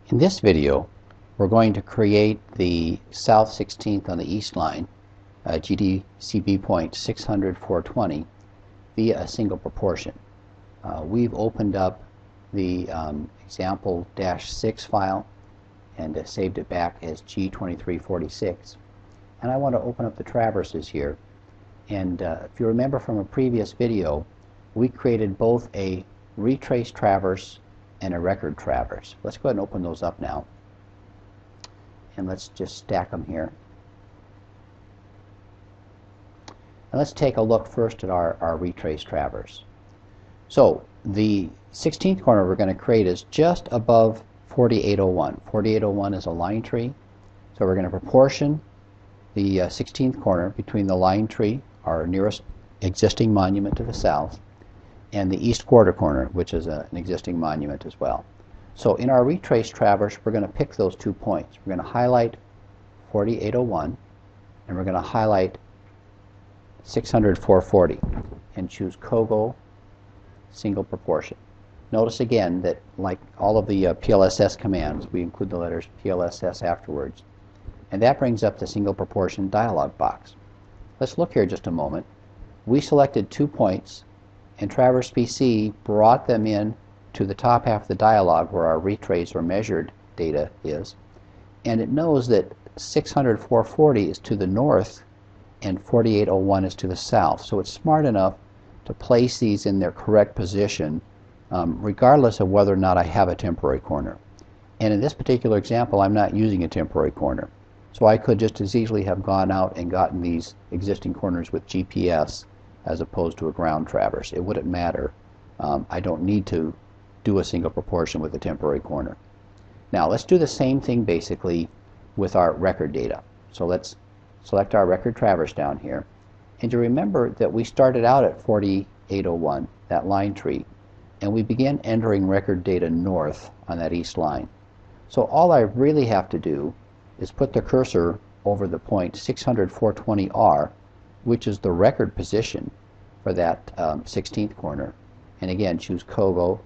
In this video, we're going to create the south 16th on the east line, GDCB point 600-420, via a single proportion. We've opened up the example-6 file and saved it back as G2346. And I want to open up the traverses here. And if you remember from a previous video, we created both a retrace traverse and a record traverse. Let's go ahead and open those up now. And let's just stack them here. And let's take a look first at our retrace traverse. So the 16th corner we're going to create is just above 4801. 4801 is a line tree. So we're going to proportion the 16th corner between the line tree, our nearest existing monument to the south, and the east quarter corner, which is an existing monument as well. So in our retrace traverse, we're going to pick those 2 points. We're going to highlight 4801, and we're going to highlight 600-440, and choose COGO single proportion. Notice again that, like all of the PLSS commands, we include the letters PLSS afterwards. And that brings up the single proportion dialog box. Let's look here just a moment. We selected 2 points, and Traverse PC brought them in to the top half of the dialog where our retrace or measured data is. And it knows that 600-440 is to the north and 4801 is to the south. So it's smart enough to place these in their correct position regardless of whether or not I have a temporary corner. And in this particular example, I'm not using a temporary corner. So I could just as easily have gone out and gotten these existing corners with GPS as opposed to a ground traverse. It wouldn't matter. I don't need to do a single proportion with a temporary corner. Now let's do the same thing basically with our record data. So let's select our record traverse down here. And you remember that we started out at 4801, that line tree, and we began entering record data north on that east line. So all I really have to do is put the cursor over the point 600-420R, which is the record position for that 16th corner, and again choose COGO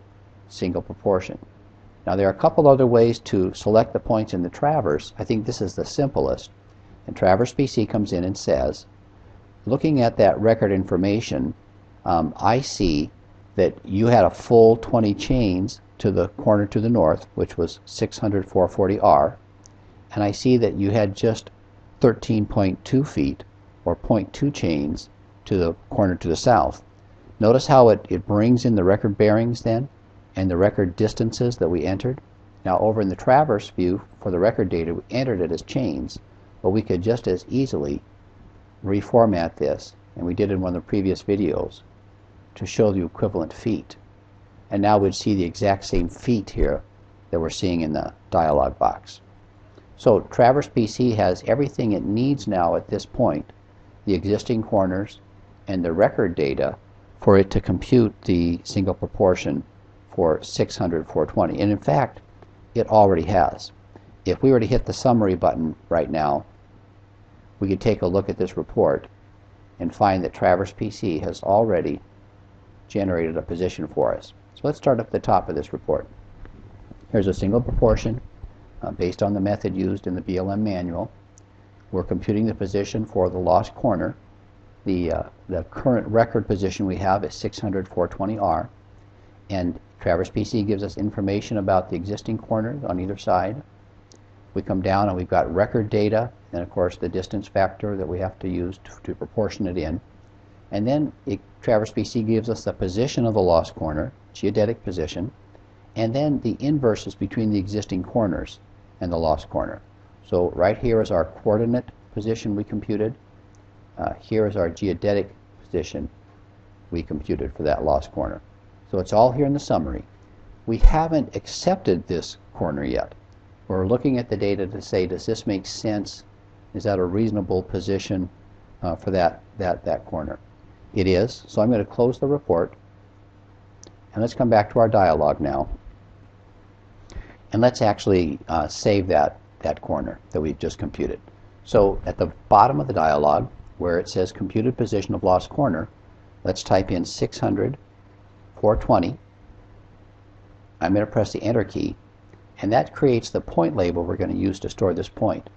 single proportion. Now there are a couple other ways to select the points in the traverse. I think this is the simplest. And Traverse PC comes in and says, looking at that record information, I see that you had a full 20 chains to the corner to the north, which was 600-440R, and I see that you had just 13.2 feet or 0.2 chains to the corner to the south. Notice how it brings in the record bearings then and the record distances that we entered. Now over in the traverse view for the record data, we entered it as chains, but we could just as easily reformat this, and we did in one of the previous videos, to show the equivalent feet. And now we'd see the exact same feet here that we're seeing in the dialog box. So Traverse PC has everything it needs now at this point, the existing corners and the record data, for it to compute the single proportion for 600-420. And in fact, it already has. If we were to hit the summary button right now, we could take a look at this report and find that Traverse PC has already generated a position for us. So let's start at the top of this report. Here's a single proportion based on the method used in the BLM manual. We're computing the position for the lost corner. The current record position we have is 600-420R, and Traverse PC gives us information about the existing corners on either side. We come down and we've got record data, and of course the distance factor that we have to use to proportion it in. And then Traverse PC gives us the position of the lost corner, geodetic position, and then the inverses between the existing corners and the lost corner. So right here is our coordinate position we computed. Here is our geodetic position we computed for that lost corner. So it's all here in the summary. We haven't accepted this corner yet. We're looking at the data to say, does this make sense? Is that a reasonable position for that corner? It is. So I'm going to close the report. And let's come back to our dialog now. And let's actually save that corner that we've just computed. So at the bottom of the dialog, where it says computed position of lost corner, let's type in 600-420. I'm going to press the enter key, And that creates the point label we're going to use to store this point.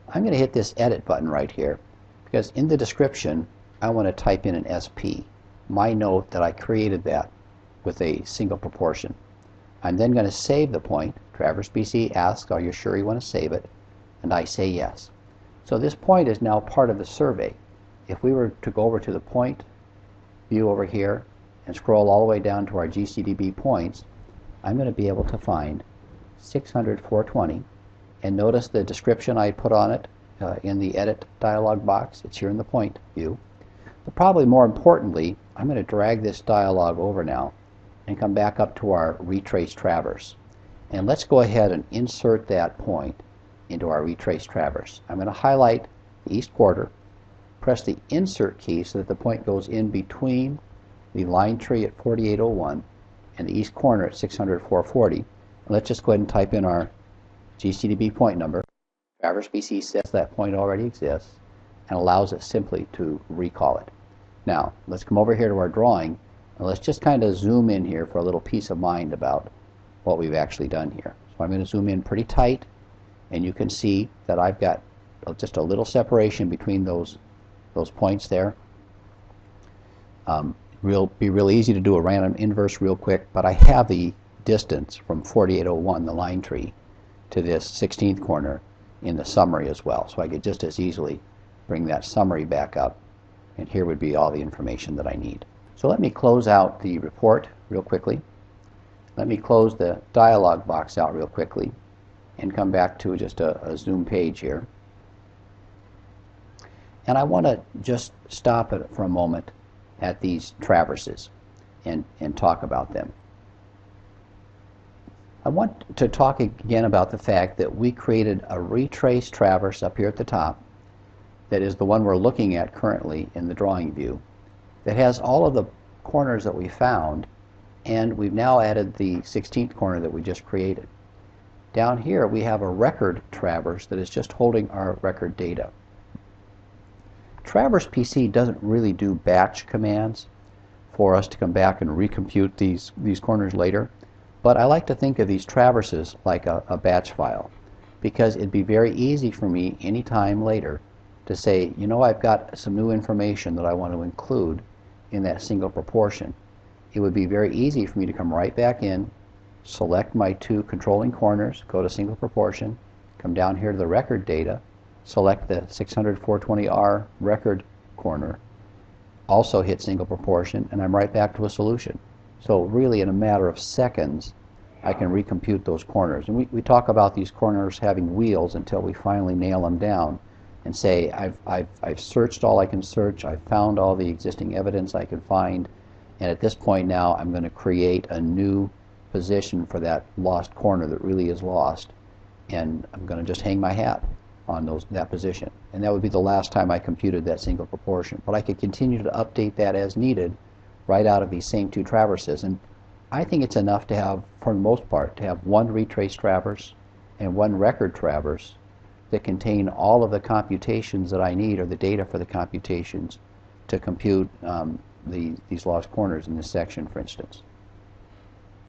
I'm going to hit this edit button right here because in the description I want to type in an SP, my note that I created that with a single proportion. I'm then going to save the point. Traverse BC asks, are you sure you want to save it? And I say yes. So this point is now part of the survey. If we were to go over to the point view over here and scroll all the way down to our GCDB points, I'm going to be able to find 600, 420, and notice the description I put on it in the edit dialog box. It's here in the point view. But probably more importantly, I'm going to drag this dialog over now and come back up to our retrace traverse. And let's go ahead and insert that point into our retrace traverse. I'm going to highlight the east quarter, press the insert key so that the point goes in between the line tree at 4801 and the east corner at 600, 440. And let's just go ahead and type in our GCDB point number. Traverse BC says that point already exists and allows it simply to recall it. Now, let's come over here to our drawing and let's just kind of zoom in here for a little peace of mind about what we've actually done here. So I'm going to zoom in pretty tight, and you can see that I've got just a little separation between those points there. It'll be real easy to do a random inverse real quick, but I have the distance from 4801, the line tree, to this 16th corner in the summary as well. So I could just as easily bring that summary back up, and here would be all the information that I need. So let me close out the report real quickly. Let me close the dialog box out real quickly and come back to just a zoom page here. And I want to just stop it for a moment at these traverses and talk about them. I want to talk again about the fact that we created a retrace traverse up here at the top that is the one we're looking at currently in the drawing view that has all of the corners that we found, and we've now added the 16th corner that we just created. Down here we have a record traverse that is just holding our record data. Traverse PC doesn't really do batch commands for us to come back and recompute these corners later, but I like to think of these traverses like a batch file, because it'd be very easy for me anytime later to say, you know, I've got some new information that I want to include in that single proportion. It would be very easy for me to come right back in, select my two controlling corners, go to single proportion, come down here to the record data, select the 600 420R record corner, also hit single proportion, and I'm right back to a solution. So really in a matter of seconds I can recompute those corners. And we talk about these corners having wheels until we finally nail them down and say I've searched all I can search, I've found all the existing evidence I can find, and at this point now I'm going to create a new position for that lost corner that really is lost, and I'm going to just hang my hat on that position. And that would be the last time I computed that single proportion. But I could continue to update that as needed right out of these same two traverses. And I think it's enough to have, for the most part, to have one retrace traverse and one record traverse that contain all of the computations that I need, or the data for the computations, to compute these lost corners in this section, for instance.